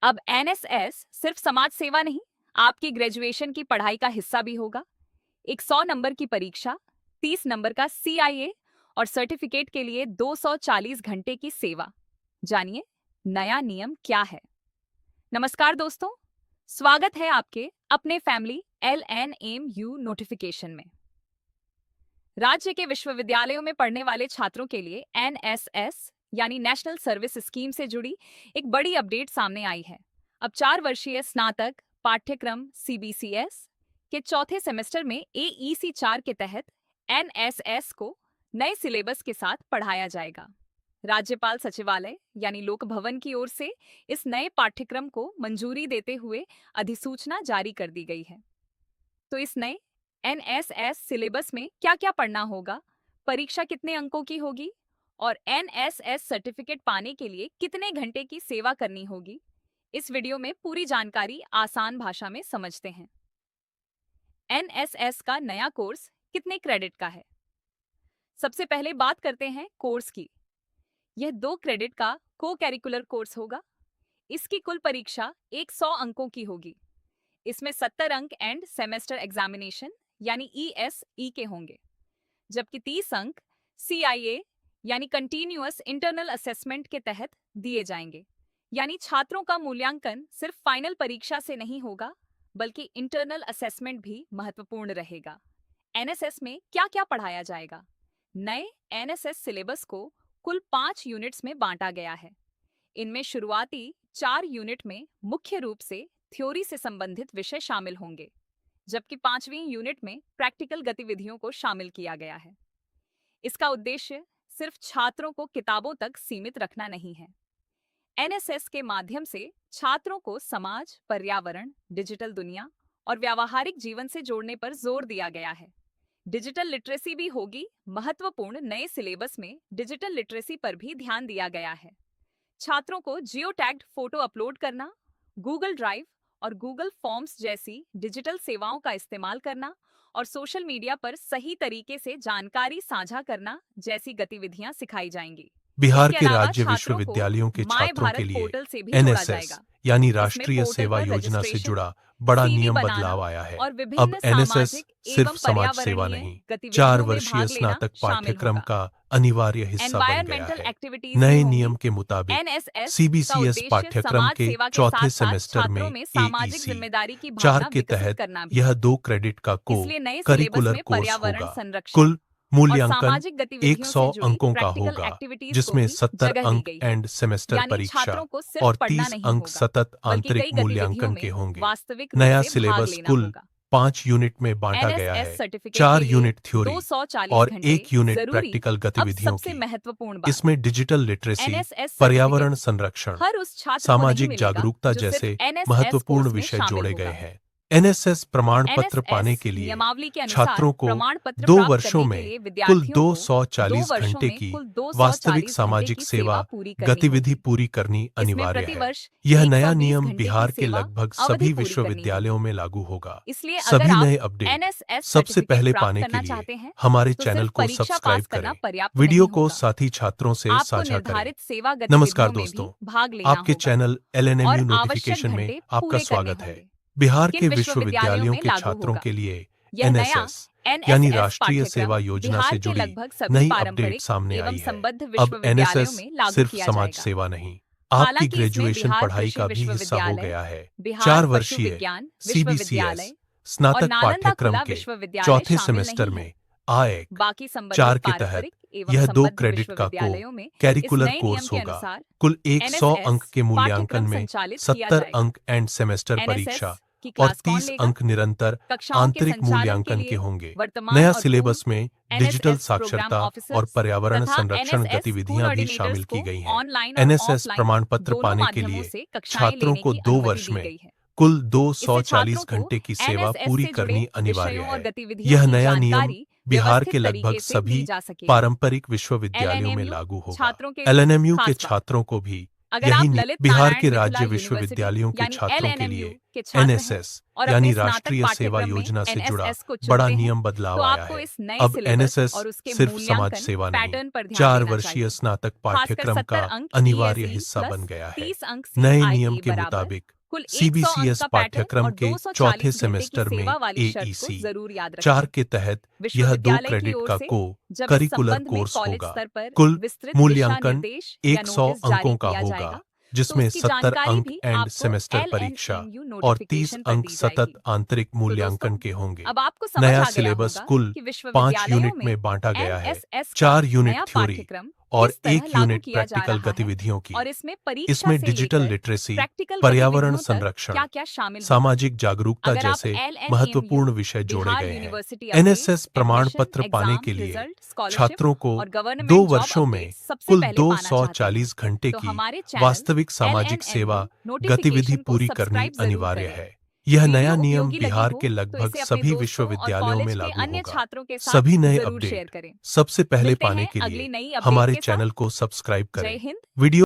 अब एनएसएस सिर्फ समाज सेवा नहीं, आपकी ग्रेजुएशन की पढ़ाई का हिस्सा भी होगा। एक 100 नंबर की परीक्षा, 30 नंबर का सीआईए और सर्टिफिकेट के लिए 240 घंटे की सेवा। जानिए नया नियम क्या है। नमस्कार दोस्तों, स्वागत है आपके अपने फैमिली LNMU नोटिफिकेशन में। राज्य के विश्वविद्यालयों में पढ़ने वाले छात्रों के लिए एनएसएस यानी नेशनल सर्विस स्कीम से जुड़ी एक बड़ी अपडेट सामने आई है। अब 4 वर्षीय स्नातक पाठ्यक्रम CBCS के चौथे सेमेस्टर में AEC 4 के तहत एनएसएस को नए सिलेबस के साथ पढ़ाया जाएगा। राज्यपाल सचिवालय यानी लोक भवन की ओर से इस नए पाठ्यक्रम को मंजूरी देते हुए अधिसूचना जारी कर दी गई है। तो इस नए एनएसएस सिलेबस में क्या क्या पढ़ना होगा, परीक्षा कितने अंकों की होगी और एनएसएस सर्टिफिकेट पाने के लिए कितने घंटे की सेवा करनी होगी, इस वीडियो में पूरी जानकारी आसान भाषा में समझते हैं। एनएसएस का नया कोर्स कितने क्रेडिट का है? सबसे पहले बात करते हैं कोर्स की। यह 2 क्रेडिट का को कैरिकुलर कोर्स होगा। इसकी कुल परीक्षा 100 अंकों की होगी। इसमें 70 अंक एंड सेमेस्टर एग्जामिनेशन यानी ESE के होंगे, जबकि 30 अंक CIA यानी कंटिन्यूअस इंटरनल असेसमेंट के तहत दिए जाएंगे। यानी छात्रों का मूल्यांकन सिर्फ फाइनल परीक्षा से नहीं होगा, बल्कि इंटरनल असेसमेंट भी महत्वपूर्ण रहेगा। एनएसएस में क्या क्या पढ़ाया जाएगा? नए एनएसएस सिलेबस को कुल 5 यूनिट्स में बांटा गया है। इनमें शुरुआती 4 यूनिट में मुख्य रूप से थ्योरी से संबंधित विषय शामिल होंगे, जबकि 5वीं यूनिट में प्रैक्टिकल गतिविधियों को शामिल किया गया है। इसका उद्देश्य सिर्फ छात्रों को किताबों तक सीमित रखना नहीं है। एनएसएस के माध्यम से छात्रों को समाज, पर्यावरण, डिजिटल दुनिया और व्यावहारिक जीवन से जोड़ने पर जोर दिया गया है। डिजिटल लिटरेसी भी होगी। महत्वपूर्ण नए सिलेबस में डिजिटल लिटरेसी पर भी ध्यान दिया गया है। छात्रों को जियो टैग्ड फोटो अपलोड करना, गूगल ड्राइव और गूगल फॉर्म्स जैसी डिजिटल सेवाओं का इस्तेमाल करना और सोशल मीडिया पर सही तरीके से जानकारी साझा करना जैसी गतिविधियां सिखाई जाएंगी। बिहार के राज्य विश्वविद्यालयों के छात्रों के लिए एनएसएस यानी राष्ट्रीय सेवा योजना से जुड़ा बड़ा नियम बदलाव आया है। अब एनएसएस सिर्फ समाज सेवा नहीं, 4 वर्षीय स्नातक पाठ्यक्रम का अनिवार्य हिस्सा बन गया है। नए नियम के मुताबिक CBCS पाठ्यक्रम के चौथे सेमेस्टर में AEC 4 के तहत यह 2 क्रेडिट का को करिकुलर कोर्स होगा। कुल मूल्यांकन 100 अंकों का होगा, जिसमें 70 अंक एंड सेमेस्टर परीक्षा और 30 अंक सतत आंतरिक मूल्यांकन के होंगे। नया सिलेबस कुल 5 यूनिट में बांटा गया है, 4 यूनिट थ्योरी और 1 यूनिट प्रैक्टिकल गतिविधियों की। इसमें डिजिटल लिटरेसी, पर्यावरण संरक्षण, सामाजिक जागरूकता जैसे महत्वपूर्ण विषय जोड़े गए हैं। एनएसएस प्रमाण पत्र पाने के लिए छात्रों को 2 वर्षों में कुल 240 घंटे की वास्तविक सामाजिक सेवा गतिविधि पूरी करनी अनिवार्य है। यह नया नियम बिहार के लगभग सभी विश्वविद्यालयों में लागू होगा। सभी नए अपडेट सबसे पहले पाने के लिए हमारे चैनल को सब्सक्राइब करें, वीडियो को साथी छात्रों से साझा करें। नमस्कार दोस्तों, आपके चैनल LNMU नोटिफिकेशन में आपका स्वागत है। बिहार के विश्वविद्यालयों के छात्रों के लिए एनएसएस यानी राष्ट्रीय सेवा योजना से जुड़ी नई अपडेट सामने आई है। अब एनएसएस सिर्फ समाज सेवा नहीं, आपकी ग्रेजुएशन पढ़ाई का भी हिस्सा हो गया है। 4 वर्षीय CBCS स्नातक पाठ्यक्रम के चौथे सेमेस्टर में AEC 4 के तहत यह 2 क्रेडिट का को कैरिकुलर कोर्स होगा। कुल 100 अंक के मूल्यांकन में 70 अंक एंड सेमेस्टर परीक्षा और 30 अंक निरंतर आंतरिक मूल्यांकन के होंगे। नया सिलेबस में डिजिटल साक्षरता और पर्यावरण संरक्षण गतिविधियां भी शामिल की गई हैं। एनएसएस प्रमाण पत्र पाने के लिए छात्रों को 2 वर्ष में कुल 240 घंटे की सेवा पूरी करनी अनिवार्य है। यह नया नियम बिहार के लगभग सभी पारंपरिक विश्वविद्यालयों में लागू होगा। LNMU के छात्रों को भी अगर यही आप नहीं, ललित बिहार नारायण के मिथिला राज्य यूनिवर्सिटी विश्वविद्यालयों के यानी छात्रों के LNMU लिए के छात्र हैं एनएसएस और यानी अपने स्नातक राष्ट्रीय सेवा पाठ्यक्रम में योजना से जुड़ा NSS को बड़ा चुनते हैं नियम तो बदलाव आया आपको है। इस नए अब सिलेबस एनएसएस और उसके सिर्फ समाज मूल्यांकन सेवा नहीं, पैटर्न पर ध्यान 4 देना वर्षीय चाहिए। स्नातक खासकर पाठ्यक्रम 70 का अंक अनिवार्य CSE हिस्सा प्लस बन गया है। 30 अंक नए CIE नियम के बराबर मुताबिक कुल 100 अंक सीबीसीएस का पैटर्न पाठ्यक्रम और के 240 चौथे घंटे की सेमेस्टर में सेवा वाली शर्त को AEC जरूर याद 4 रखें। के तहत यह 2 विश्वविद्यालय की क्रेडिट ओर का से को जब इस करिकुलर संबंध में कोर्स कॉलेज होगा। स्तर पर कुल विस्तृत दिशा मूल्यांकन निर्देश या 100 नोटिस जारी अंकों का किया होगा, जाएगा, तो जिसमें उसकी 70 जानकारी अंक भी एंड आपको सेमेस्टर परीक्षा LNMU और 30 नोटिफिकेशन पर अंक दी सतत जाएगी। आंतरिक तो मूल्यांकन दोस्तों, के होंगे। अब आपको समझ नया आ गया सिलेबस होगा कुल कि 5 विश्वविद्यालयों यूनिट में में बांटा गया है, NSS का 4 यूनिट नया थ्योरी पाठ्यक्रम और किस तरह 1 लागू यूनिट किया जा प्रैक्टिकल रहा है गतिविधियों की। और इसमें परीक्षा इसमें से डिजिटल लेकर लिटरेसी, प्रैक्टिकल पर्यावरण गतिविधियों तक संरक्षण, क्या-क्या शामिल होगा। सामाजिक जागरूकता अगर आप जैसे LNMU महत्वपूर्ण विषय जोड़े बिहार गए हैं। यूनिवर्सिटी एनएसएस अपडेट्स, प्रमाण एडमिशन, पत्र पाने एग्जाम, के लिए रिजल्ट, स्कॉलरशिप छात्रों को और 2 गवर्नमेंट जॉब वर्षों में अपडेट्स सबसे कुल पहले पाना चाहते हैं 240 घंटे तो की हमारे चैनल वास्तविक सामाजिक LNMU सेवा गतिविधि नोटिफिकेशन को पूरी करनी सब्सक्राइब जरूर अनिवार्य करें। है। यह वीडियो नया नियम उपयोगी लगी बिहार हो के तो लगभग इसे अपने सभी दोस्तों और विश्वविद्यालयों कॉलेज में के लागू अन्य होगा। छात्रों के साथ सभी नए जरूर शेयर अपडेट करें। सबसे पहले मिलते पाने हैं के अगली लिए नई अपडेट हमारे के साथ। चैनल को सब्सक्राइब जय करें। हिंद। वीडियो